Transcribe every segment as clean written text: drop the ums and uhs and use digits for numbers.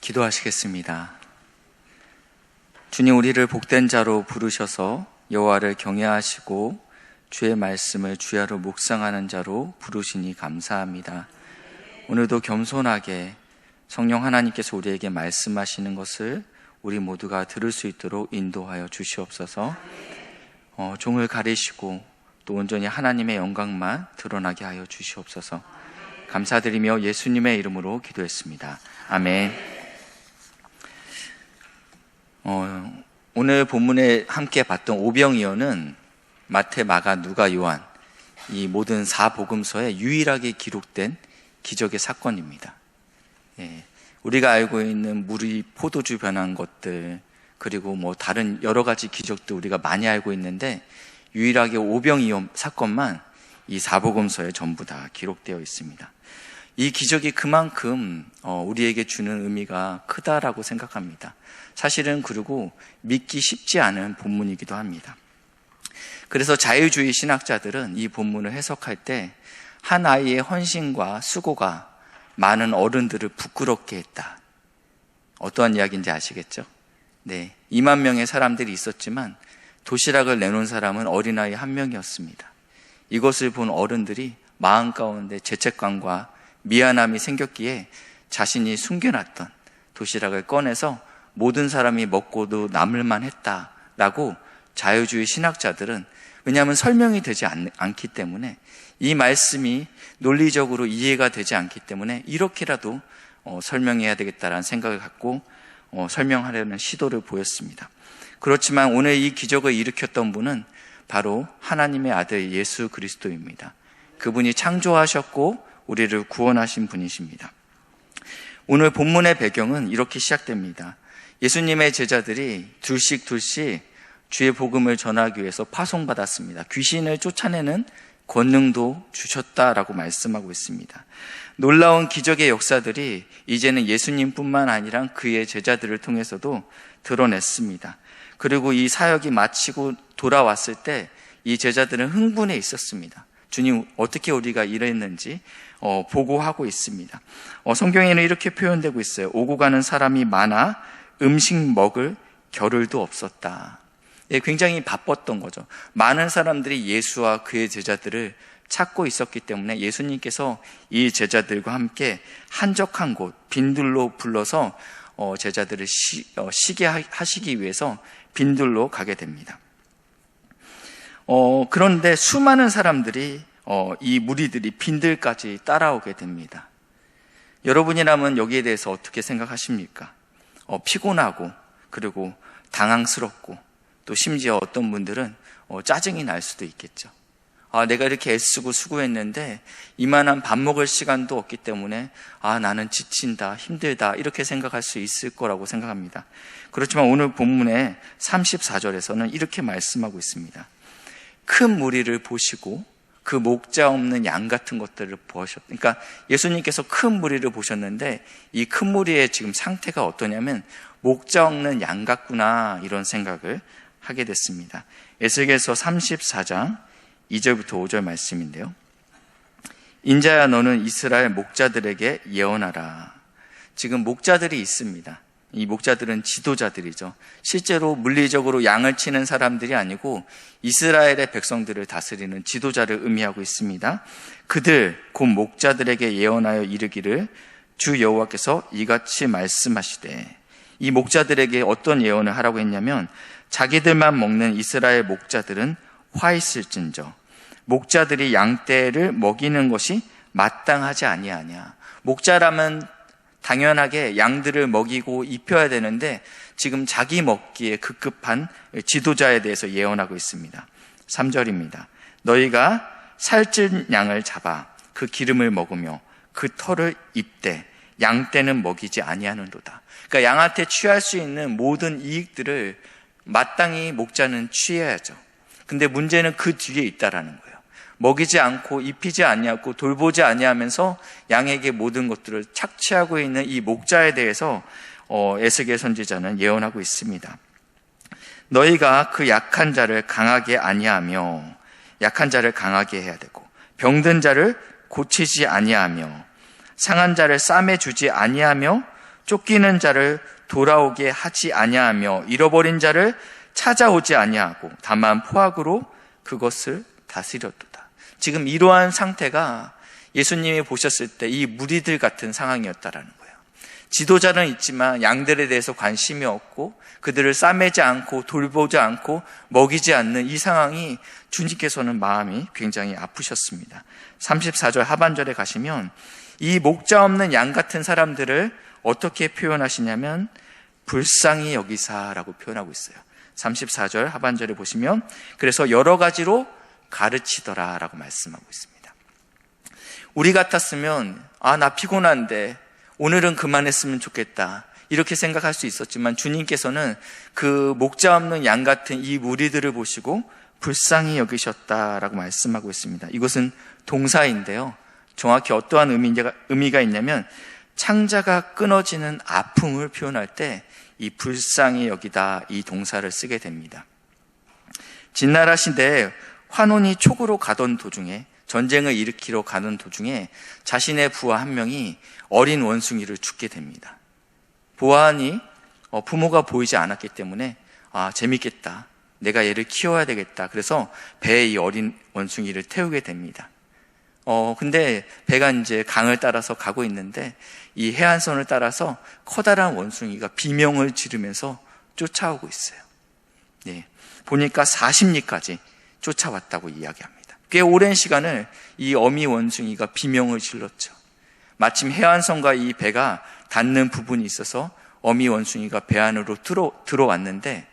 기도하시겠습니다. 주님, 우리를 복된 자로 부르셔서 여호와를 경외하시고 주의 말씀을 주야로 묵상하는 자로 부르시니 감사합니다. 오늘도 겸손하게 성령 하나님께서 우리에게 말씀하시는 것을 우리 모두가 들을 수 있도록 인도하여 주시옵소서. 종을 가리시고 또 온전히 하나님의 영광만 드러나게 하여 주시옵소서. 감사드리며 예수님의 이름으로 기도했습니다. 아멘. 오늘 본문에 함께 봤던 오병이어는 마태, 마가, 누가, 요한 이 모든 4복음서에 유일하게 기록된 기적의 사건입니다. 우리가 알고 있는 물이 포도주 변한 것들, 그리고 다른 여러 가지 기적도 우리가 많이 알고 있는데 유일하게 오병이어 사건만 이 4복음서에 전부 다 기록되어 있습니다. 이 기적이 그만큼 우리에게 주는 의미가 크다라고 생각합니다. 사실은 그리고 믿기 쉽지 않은 본문이기도 합니다. 그래서 자유주의 신학자들은 이 본문을 해석할 때 한 아이의 헌신과 수고가 많은 어른들을 부끄럽게 했다. 어떠한 이야기인지 아시겠죠? 2만 명의 사람들이 있었지만 도시락을 내놓은 사람은 어린아이 한 명이었습니다. 이것을 본 어른들이 마음 가운데 죄책감과 미안함이 생겼기에 자신이 숨겨놨던 도시락을 꺼내서 모든 사람이 먹고도 남을만 했다라고 자유주의 신학자들은, 왜냐하면 설명이 되지 않기 때문에, 이 말씀이 논리적으로 이해가 되지 않기 때문에 이렇게라도 설명해야 되겠다라는 생각을 갖고 설명하려는 시도를 보였습니다. 그렇지만 오늘 이 기적을 일으켰던 분은 바로 하나님의 아들 예수 그리스도입니다. 그분이 창조하셨고 우리를 구원하신 분이십니다. 오늘 본문의 배경은 이렇게 시작됩니다. 예수님의 제자들이 둘씩 주의 복음을 전하기 위해서 파송받았습니다. 귀신을 쫓아내는 권능도 주셨다라고 말씀하고 있습니다. 놀라운 기적의 역사들이 이제는 예수님뿐만 아니라 그의 제자들을 통해서도 드러냈습니다. 그리고 이 사역이 마치고 돌아왔을 때 이 제자들은 흥분해 있었습니다. 주님, 어떻게 우리가 이랬는지 보고하고 있습니다. 성경에는 이렇게 표현되고 있어요. 오고 가는 사람이 많아 음식 먹을 겨를도 없었다. 굉장히 바빴던 거죠. 많은 사람들이 예수와 그의 제자들을 찾고 있었기 때문에 예수님께서 이 제자들과 함께 한적한 곳, 빈들로 불러서 제자들을 쉬게 하시기 위해서 빈들로 가게 됩니다. 그런데 수많은 사람들이 이 무리들이 빈들까지 따라오게 됩니다. 여러분이라면 여기에 대해서 어떻게 생각하십니까? 피곤하고 그리고 당황스럽고 또 심지어 어떤 분들은 짜증이 날 수도 있겠죠. 내가 이렇게 애쓰고 수고했는데 이만한 밥 먹을 시간도 없기 때문에 나는 지친다, 힘들다 이렇게 생각할 수 있을 거라고 생각합니다. 그렇지만 오늘 본문의 34절에서는 이렇게 말씀하고 있습니다. 큰 무리를 보시고 그 목자 없는 양 같은 것들을 보셨다. 그러니까 예수님께서 큰 무리를 보셨는데 이 큰 무리의 지금 상태가 어떠냐면 목자 없는 양 같구나, 이런 생각을 하게 됐습니다. 에스겔서 34장 2절부터 5절 말씀인데요. 인자야, 너는 이스라엘 목자들에게 예언하라. 지금 목자들이 있습니다. 이 목자들은 지도자들이죠. 실제로 물리적으로 양을 치는 사람들이 아니고 이스라엘의 백성들을 다스리는 지도자를 의미하고 있습니다. 그들 곧 목자들에게 예언하여 이르기를 주 여호와께서 이같이 말씀하시되, 이 목자들에게 어떤 예언을 하라고 했냐면, 자기들만 먹는 이스라엘 목자들은 화 있을진저 목자들이 양떼를 먹이는 것이 마땅하지 아니하냐. 목자라면 당연하게 양들을 먹이고 입혀야 되는데 지금 자기 먹기에 급급한 지도자에 대해서 예언하고 있습니다. 3절입니다. 너희가 살찐 양을 잡아 그 기름을 먹으며 그 털을 입되 양떼는 먹이지 아니하는도다. 그러니까 양한테 취할 수 있는 모든 이익들을 마땅히 목자는 취해야죠. 근데 문제는 그 뒤에 있다라는 거예요. 먹이지 않고 입히지 아니하고 돌보지 아니하면서 양에게 모든 것들을 착취하고 있는 이 목자에 대해서 에스겔 선지자는 예언하고 있습니다. 너희가 그 약한 자를 강하게 아니하며, 약한 자를 강하게 해야 되고, 병든 자를 고치지 아니하며, 상한 자를 싸매 주지 아니하며, 쫓기는 자를 돌아오게 하지 아니하며 잃어버린 자를 찾아오지 아니하고 다만 포악으로 그것을 다스렸도다. 지금 이러한 상태가 예수님이 보셨을 때 이 무리들 같은 상황이었다라는 거예요. 지도자는 있지만 양들에 대해서 관심이 없고 그들을 싸매지 않고 돌보지 않고 먹이지 않는 이 상황이 주님께서는 마음이 굉장히 아프셨습니다. 34절 하반절에 가시면 이 목자 없는 양 같은 사람들을 어떻게 표현하시냐면 불쌍히 여기사라고 표현하고 있어요. 34절 하반절에 보시면 그래서 여러 가지로 가르치더라라고 말씀하고 있습니다. 우리 같았으면 나 피곤한데 오늘은 그만했으면 좋겠다 이렇게 생각할 수 있었지만 주님께서는 그 목자 없는 양 같은 이 무리들을 보시고 불쌍히 여기셨다라고 말씀하고 있습니다. 이것은 동사인데요. 정확히 어떠한 의미가 있냐면 창자가 끊어지는 아픔을 표현할 때 이 불쌍히 여기다 이 동사를 쓰게 됩니다. 진나라 시대에 환혼이 촉으로 가던 도중에 전쟁을 일으키러 가는 도중에 자신의 부하 한 명이 어린 원숭이를 죽게 됩니다. 보아하니 부모가 보이지 않았기 때문에 재밌겠다. 내가 얘를 키워야 되겠다. 그래서 배에 이 어린 원숭이를 태우게 됩니다. 근데 배가 이제 강을 따라서 가고 있는데 이 해안선을 따라서 커다란 원숭이가 비명을 지르면서 쫓아오고 있어요. 네, 보니까 40리까지 쫓아왔다고 이야기합니다. 꽤 오랜 시간을 이 어미 원숭이가 비명을 질렀죠. 마침 해안선과 이 배가 닿는 부분이 있어서 어미 원숭이가 배 안으로 들어왔는데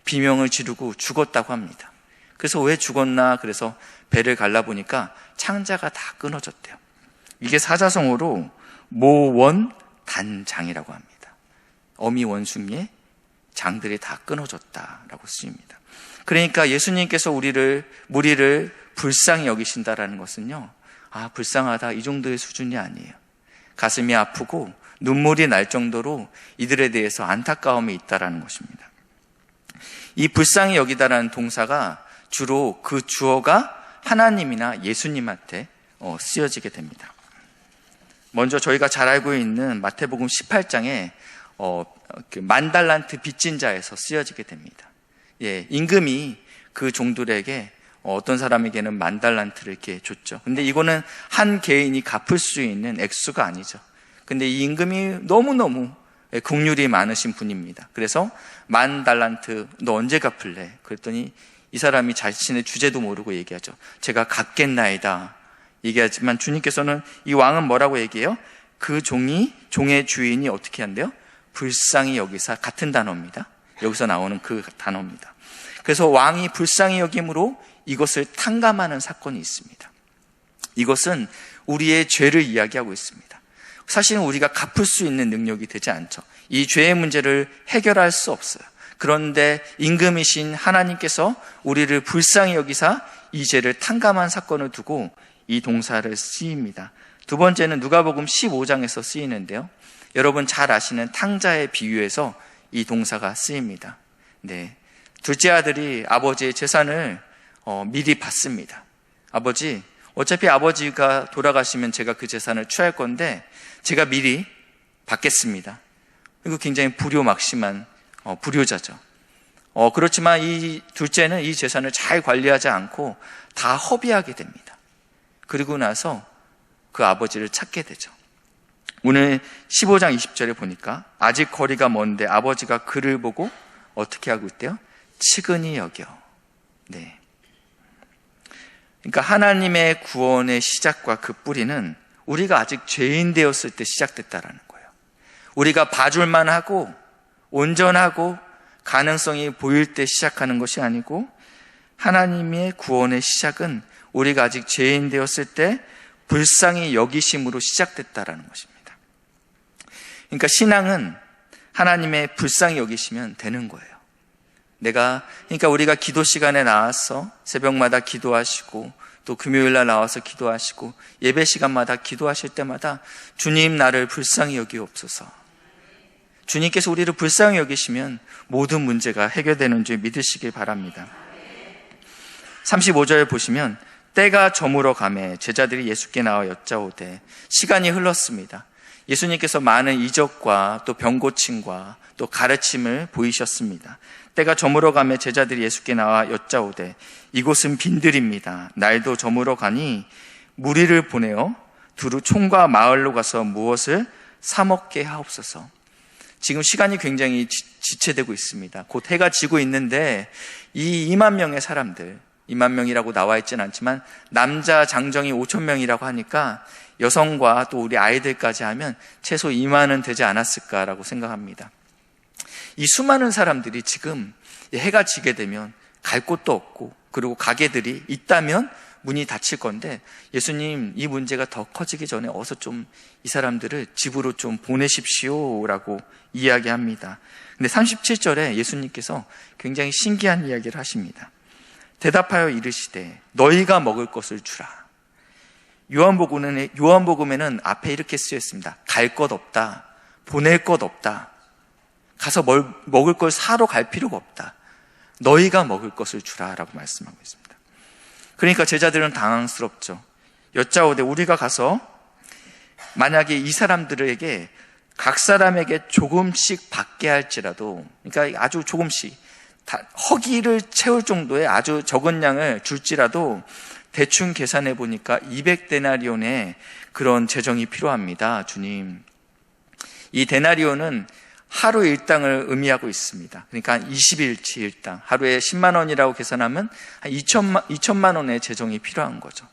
비명을 지르고 죽었다고 합니다. 그래서 왜 죽었나? 그래서 배를 갈라보니까 창자가 다 끊어졌대요. 이게 사자성어로 모원단장이라고 합니다. 어미 원숭이의 장들이 다 끊어졌다라고 쓰입니다. 그러니까 예수님께서 무리를 불쌍히 여기신다라는 것은요, 불쌍하다 이 정도의 수준이 아니에요. 가슴이 아프고 눈물이 날 정도로 이들에 대해서 안타까움이 있다라는 것입니다. 이 불쌍히 여기다라는 동사가 주로 그 주어가 하나님이나 예수님한테 쓰여지게 됩니다. 먼저 저희가 잘 알고 있는 마태복음 18장에 만 달란트 빚진 자에서 쓰여지게 됩니다. 임금이 그 종들에게 어떤 사람에게는 만 달란트를 이렇게 줬죠. 근데 이거는 한 개인이 갚을 수 있는 액수가 아니죠. 근데 이 임금이 너무너무 긍휼이 많으신 분입니다. 그래서 만 달란트 너 언제 갚을래? 그랬더니 이 사람이 자신의 주제도 모르고 얘기하죠. 제가 갚겠나이다 얘기하지만 주님께서는 이 왕은 뭐라고 얘기해요? 그 종의 주인이 어떻게 한대요? 불쌍히 여기사, 같은 단어입니다. 여기서 나오는 그 단어입니다. 그래서 왕이 불쌍히 여김으로 이것을 탕감하는 사건이 있습니다. 이것은 우리의 죄를 이야기하고 있습니다. 사실은 우리가 갚을 수 있는 능력이 되지 않죠. 이 죄의 문제를 해결할 수 없어요. 그런데 임금이신 하나님께서 우리를 불쌍히 여기사 이 죄를 탕감한 사건을 두고 이 동사를 쓰입니다. 두 번째는 누가복음 15장에서 쓰이는데요. 여러분 잘 아시는 탕자의 비유에서 이 동사가 쓰입니다. 네, 둘째 아들이 아버지의 재산을 미리 받습니다. 아버지, 어차피 아버지가 돌아가시면 제가 그 재산을 취할 건데 제가 미리 받겠습니다. 그리고 굉장히 불효막심한 불효자죠. 그렇지만 이 둘째는 이 재산을 잘 관리하지 않고 다 허비하게 됩니다. 그리고 나서 그 아버지를 찾게 되죠. 오늘 15장 20절에 보니까 아직 거리가 먼데 아버지가 그를 보고 어떻게 하고 있대요? 측은히 여겨. 네. 그러니까 하나님의 구원의 시작과 그 뿌리는 우리가 아직 죄인 되었을 때 시작됐다라는 거예요. 우리가 봐줄만 하고 온전하고 가능성이 보일 때 시작하는 것이 아니고 하나님의 구원의 시작은 우리가 아직 죄인 되었을 때 불쌍히 여기심으로 시작됐다라는 것입니다. 그러니까 신앙은 하나님의 불쌍히 여기시면 되는 거예요. 그러니까 우리가 기도 시간에 나와서 새벽마다 기도하시고 또 금요일날 나와서 기도하시고 예배 시간마다 기도하실 때마다 주님 나를 불쌍히 여기옵소서. 주님께서 우리를 불쌍히 여기시면 모든 문제가 해결되는 줄 믿으시길 바랍니다. 35절 보시면 때가 저물어 가매 제자들이 예수께 나와 여짜오되 시간이 흘렀습니다. 예수님께서 많은 이적과 또 병고침과 또 가르침을 보이셨습니다. 때가 저물어가며 제자들이 예수께 나와 여짜오되 이곳은 빈들입니다. 날도 저물어 가니 무리를 보내어 두루 촌과 마을로 가서 무엇을 사 먹게 하옵소서. 지금 시간이 굉장히 지체되고 있습니다. 곧 해가 지고 있는데 이 2만 명의 사람들, 2만 명이라고 나와 있지는 않지만 남자 장정이 5천 명이라고 하니까 여성과 또 우리 아이들까지 하면 최소 2만은 되지 않았을까라고 생각합니다. 이 수많은 사람들이 지금 해가 지게 되면 갈 곳도 없고, 그리고 가게들이 있다면 문이 닫힐 건데, 예수님 이 문제가 더 커지기 전에 어서 좀 이 사람들을 집으로 좀 보내십시오라고 이야기합니다. 근데 37절에 예수님께서 굉장히 신기한 이야기를 하십니다. 대답하여 이르시되 너희가 먹을 것을 주라. 요한복음에는 앞에 이렇게 쓰여 있습니다. 갈 것 없다, 보낼 것 없다, 가서 먹을 걸 사러 갈 필요가 없다, 너희가 먹을 것을 주라라고 말씀하고 있습니다. 그러니까 제자들은 당황스럽죠. 여짜오되 우리가 가서 만약에 이 사람들에게 각 사람에게 조금씩 받게 할지라도, 그러니까 아주 조금씩 허기를 채울 정도의 아주 적은 양을 줄지라도 대충 계산해 보니까 200데나리온의 그런 재정이 필요합니다. 주님, 이 데나리온은 하루 일당을 의미하고 있습니다. 그러니까 20일치 일당, 하루에 10만 원이라고 계산하면 한 2천만 원의 재정이 필요한 거죠.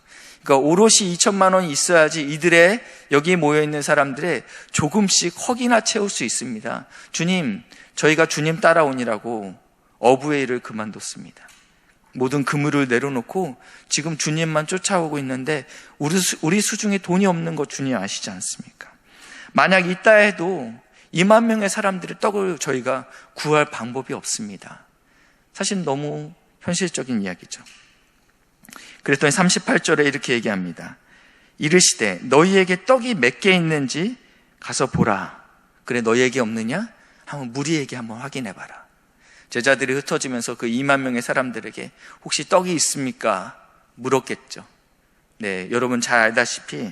그러니까 오롯이 2천만 원이 있어야지 이들의, 여기 모여있는 사람들의 조금씩 허기나 채울 수 있습니다. 주님, 저희가 주님 따라오니라고 어부의 일을 그만뒀습니다. 모든 그물을 내려놓고 지금 주님만 쫓아오고 있는데 우리 수중에 돈이 없는 거 주님 아시지 않습니까? 만약 있다 해도 2만 명의 사람들의 떡을 저희가 구할 방법이 없습니다. 사실 너무 현실적인 이야기죠. 그랬더니 38절에 이렇게 얘기합니다. 이르시되 너희에게 떡이 몇 개 있는지 가서 보라. 그래, 너희에게 없느냐? 한번 무리에게 한번 확인해 봐라. 제자들이 흩어지면서 그 2만 명의 사람들에게 혹시 떡이 있습니까? 물었겠죠. 네, 여러분 잘 알다시피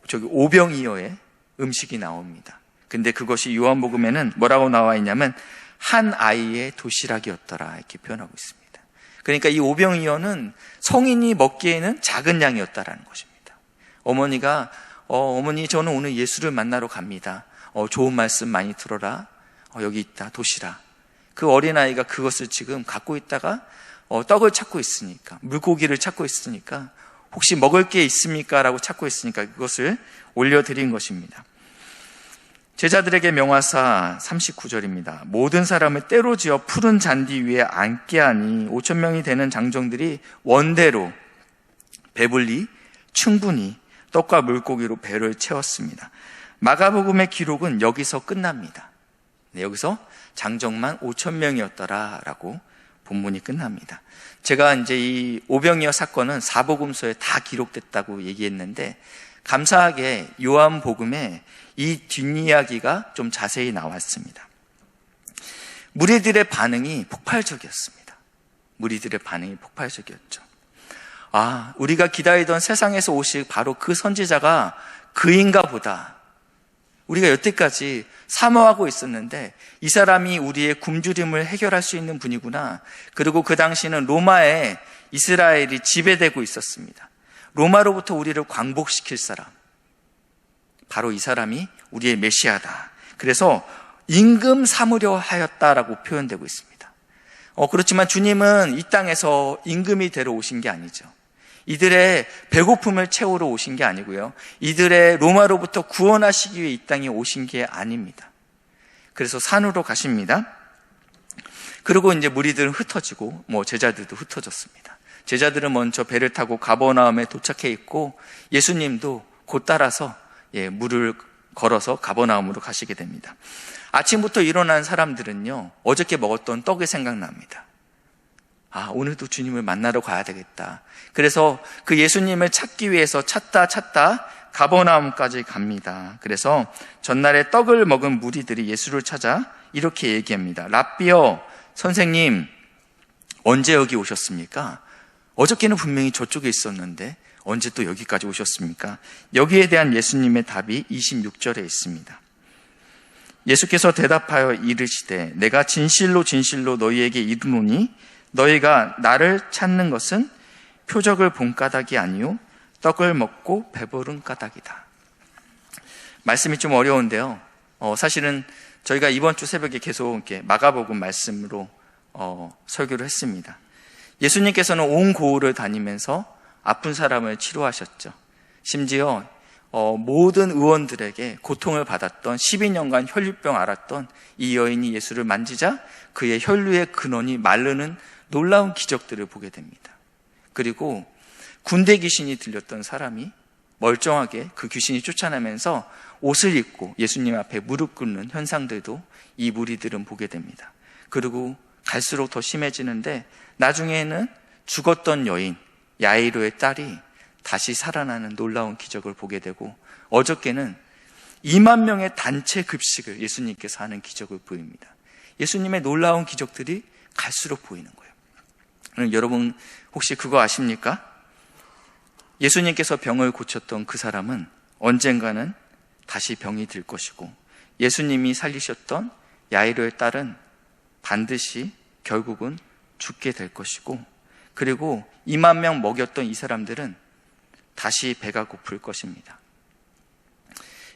저기 오병이어의 음식이 나옵니다. 근데 그것이 요한복음에는 뭐라고 나와 있냐면 한 아이의 도시락이었더라 이렇게 표현하고 있습니다. 그러니까 이 오병이어는 성인이 먹기에는 작은 양이었다라는 것입니다. 어머니가 어머니 저는 오늘 예수를 만나러 갑니다. 좋은 말씀 많이 들어라. 여기 있다 도시락. 그 어린아이가 그것을 지금 갖고 있다가 떡을 찾고 있으니까, 물고기를 찾고 있으니까, 혹시 먹을 게 있습니까? 라고 찾고 있으니까 그것을 올려드린 것입니다. 제자들에게 명하사 39절입니다. 모든 사람을 때로 지어 푸른 잔디 위에 앉게 하니 5천 명이 되는 장정들이 원대로 배불리 충분히 떡과 물고기로 배를 채웠습니다. 마가복음의 기록은 여기서 끝납니다. 네, 여기서 장정만 5천 명이었더라라고 본문이 끝납니다. 제가 이제 이 오병이어 사건은 사복음서에 다 기록됐다고 얘기했는데, 감사하게 요한복음에 이 뒷이야기가 좀 자세히 나왔습니다. 무리들의 반응이 폭발적이었습니다. 무리들의 반응이 폭발적이었죠. 우리가 기다리던 세상에서 오실 바로 그 선지자가 그인가 보다. 우리가 여태까지 사모하고 있었는데 이 사람이 우리의 굶주림을 해결할 수 있는 분이구나. 그리고 그 당시는 로마에 이스라엘이 지배되고 있었습니다. 로마로부터 우리를 광복시킬 사람, 바로 이 사람이 우리의 메시아다. 그래서 임금 삼으려 하였다라고 표현되고 있습니다. 그렇지만 주님은 이 땅에서 임금이 되러 오신 게 아니죠. 이들의 배고픔을 채우러 오신 게 아니고요, 이들의 로마로부터 구원하시기 위해 이 땅에 오신 게 아닙니다. 그래서 산으로 가십니다. 그리고 이제 무리들은 흩어지고 제자들도 흩어졌습니다. 제자들은 먼저 배를 타고 가버나움에 도착해 있고, 예수님도 곧 따라서 물을 걸어서 가버나움으로 가시게 됩니다. 아침부터 일어난 사람들은요, 어저께 먹었던 떡이 생각납니다. 오늘도 주님을 만나러 가야 되겠다. 그래서 그 예수님을 찾기 위해서 찾다 가버나움까지 갑니다. 그래서 전날에 떡을 먹은 무리들이 예수를 찾아 이렇게 얘기합니다. 랍비여, 선생님, 언제 여기 오셨습니까? 어저께는 분명히 저쪽에 있었는데 언제 또 여기까지 오셨습니까? 여기에 대한 예수님의 답이 26절에 있습니다. 예수께서 대답하여 이르시되 내가 진실로 진실로 너희에게 이르노니 너희가 나를 찾는 것은 표적을 본 까닭이 아니요 떡을 먹고 배부른 까닭이다. 말씀이 좀 어려운데요. 사실은 저희가 이번 주 새벽에 계속 이렇게 마가복음 말씀으로 설교를 했습니다. 예수님께서는 온 고을을 다니면서 아픈 사람을 치료하셨죠. 심지어 모든 의원들에게 고통을 받았던 12년간 혈류병 앓았던 이 여인이 예수를 만지자 그의 혈류의 근원이 마르는 놀라운 기적들을 보게 됩니다. 그리고 군대 귀신이 들렸던 사람이 멀쩡하게 그 귀신이 쫓아내면서 옷을 입고 예수님 앞에 무릎 꿇는 현상들도 이 무리들은 보게 됩니다. 그리고 갈수록 더 심해지는데 나중에는 죽었던 여인 야이로의 딸이 다시 살아나는 놀라운 기적을 보게 되고 어저께는 2만 명의 단체 급식을 예수님께서 하는 기적을 보입니다. 예수님의 놀라운 기적들이 갈수록 보이는 거예요. 여러분 혹시 그거 아십니까? 예수님께서 병을 고쳤던 그 사람은 언젠가는 다시 병이 들 것이고 예수님이 살리셨던 야이로의 딸은 반드시 결국은 죽게 될 것이고 그리고 2만 명 먹였던 이 사람들은 다시 배가 고플 것입니다.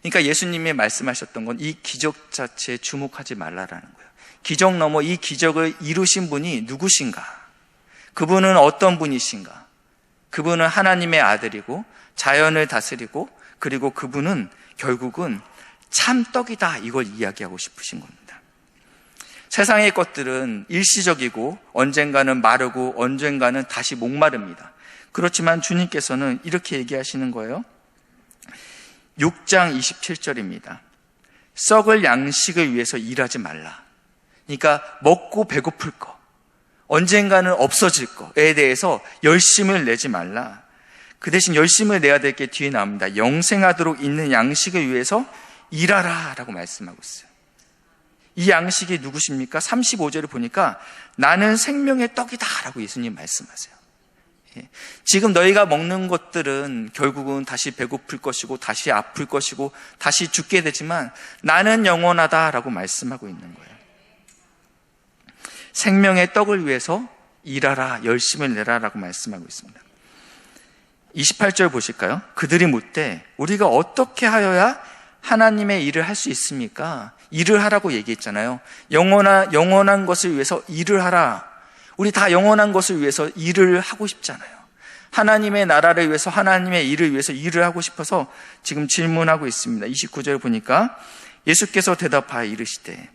그러니까 예수님이 말씀하셨던 건 이 기적 자체에 주목하지 말라라는 거예요. 기적 넘어 이 기적을 이루신 분이 누구신가? 그분은 어떤 분이신가? 그분은 하나님의 아들이고 자연을 다스리고 그리고 그분은 결국은 참떡이다 이걸 이야기하고 싶으신 겁니다. 세상의 것들은 일시적이고 언젠가는 마르고 언젠가는 다시 목마릅니다. 그렇지만 주님께서는 이렇게 얘기하시는 거예요. 6장 27절입니다. 썩을 양식을 위해서 일하지 말라. 그러니까 먹고 배고플 거, 언젠가는 없어질 거에 대해서 열심을 내지 말라. 그 대신 열심을 내야 될 게 뒤에 나옵니다. 영생하도록 있는 양식을 위해서 일하라 라고 말씀하고 있어요. 이 양식이 누구십니까? 35절을 보니까 나는 생명의 떡이다 라고 예수님 말씀하세요. 지금 너희가 먹는 것들은 결국은 다시 배고플 것이고 다시 아플 것이고 다시 죽게 되지만 나는 영원하다라고 말씀하고 있는 거예요. 생명의 떡을 위해서 일하라, 열심을 내라라고 말씀하고 있습니다. 28절 보실까요? 그들이 묻되 우리가 어떻게 하여야 하나님의 일을 할 수 있습니까? 일을 하라고 얘기했잖아요. 영원한 것을 위해서 일을 하라. 우리 다 영원한 것을 위해서 일을 하고 싶잖아요. 하나님의 나라를 위해서 하나님의 일을 위해서 일을 하고 싶어서 지금 질문하고 있습니다. 29절 보니까 예수께서 대답하여 이르시되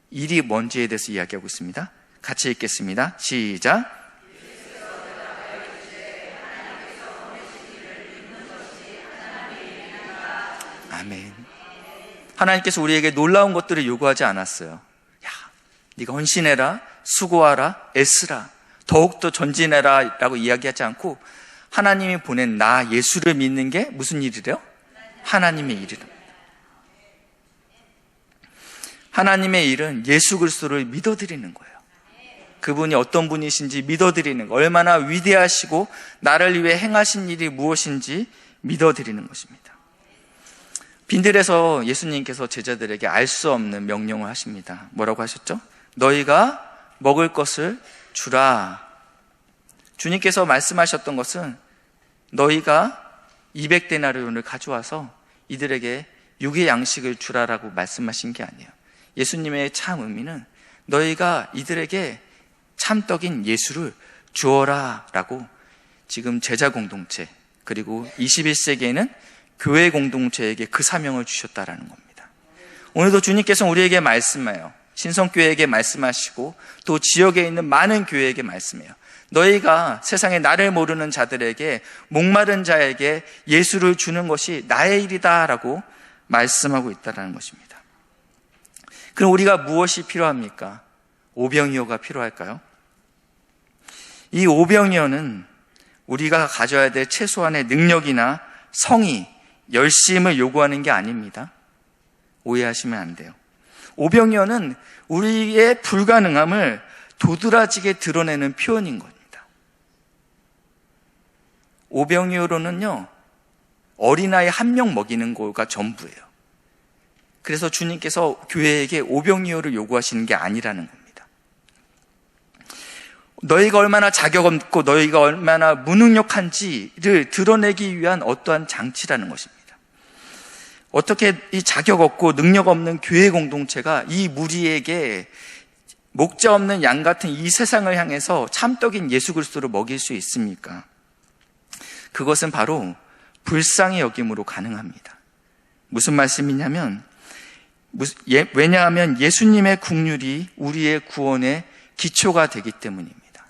일이 뭔지에 대해서 이야기하고 있습니다. 같이 읽겠습니다. 시작. 아멘. 하나님께서 우리에게 놀라운 것들을 요구하지 않았어요. 야, 네가 헌신해라, 수고하라, 애쓰라, 더욱더 전진해라 라고 이야기하지 않고 하나님이 보낸 나 예수를 믿는 게 무슨 일이래요? 하나님의 일이랍니다. 하나님의 일은 예수 그리스도를 믿어드리는 거예요. 그분이 어떤 분이신지 믿어드리는 거, 얼마나 위대하시고 나를 위해 행하신 일이 무엇인지 믿어드리는 것입니다. 빈들에서 예수님께서 제자들에게 알 수 없는 명령을 하십니다. 뭐라고 하셨죠? 너희가 먹을 것을 주라. 주님께서 말씀하셨던 것은 너희가 200데나리온을 가져와서 이들에게 육의 양식을 주라라고 말씀하신 게 아니에요. 예수님의 참 의미는 너희가 이들에게 참떡인 예수를 주어라 라고 지금 제자 공동체 그리고 21세기에는 교회 공동체에게 그 사명을 주셨다라는 겁니다. 오늘도 주님께서는 우리에게 말씀해요. 신성교회에게 말씀하시고 또 지역에 있는 많은 교회에게 말씀해요. 너희가 세상에 나를 모르는 자들에게 목마른 자에게 예수를 주는 것이 나의 일이다 라고 말씀하고 있다는 것입니다. 그럼 우리가 무엇이 필요합니까? 오병이어가 필요할까요? 이 오병이어는 우리가 가져야 될 최소한의 능력이나 성의, 열심을 요구하는 게 아닙니다. 오해하시면 안 돼요. 오병이어는 우리의 불가능함을 도드라지게 드러내는 표현인 겁니다. 오병이어로는요, 어린아이 1명 먹이는 거가 전부예요. 그래서 주님께서 교회에게 오병이어를 요구하시는 게 아니라는 겁니다. 너희가 얼마나 자격 없고 너희가 얼마나 무능력한지를 드러내기 위한 어떠한 장치라는 것입니다. 어떻게 이 자격 없고 능력 없는 교회 공동체가 이 무리에게 목자 없는 양 같은 이 세상을 향해서 참떡인 예수 그리스도를 먹일 수 있습니까? 그것은 바로 불쌍히 여김으로 가능합니다. 무슨 말씀이냐면, 왜냐하면 예수님의 국률이 우리의 구원의 기초가 되기 때문입니다.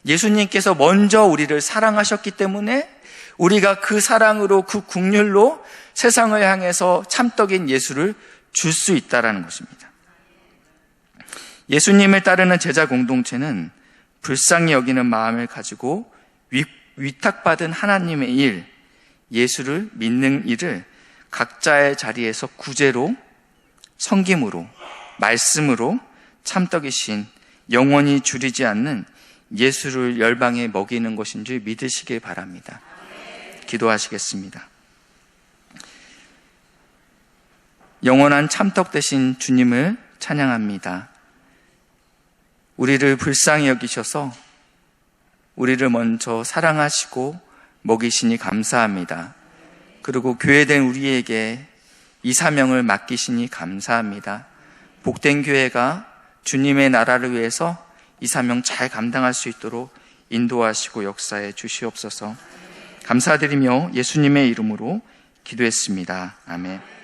예수님께서 먼저 우리를 사랑하셨기 때문에 우리가 그 사랑으로, 그 국률로 세상을 향해서 참떡인 예수를 줄 수 있다는 것입니다. 예수님을 따르는 제자 공동체는 불쌍히 여기는 마음을 가지고 위탁받은 하나님의 일, 예수를 믿는 일을 각자의 자리에서 구제로, 섬김으로, 말씀으로 참떡이신 영원히 줄이지 않는 예수를 열방에 먹이는 것인 줄 믿으시길 바랍니다. 기도하시겠습니다. 영원한 참떡 되신 주님을 찬양합니다. 우리를 불쌍히 여기셔서 우리를 먼저 사랑하시고 먹이시니 감사합니다. 그리고 교회된 우리에게 이 사명을 맡기시니 감사합니다. 복된 교회가 주님의 나라를 위해서 이 사명 잘 감당할 수 있도록 인도하시고 역사해 주시옵소서. 감사드리며 예수님의 이름으로 기도했습니다. 아멘.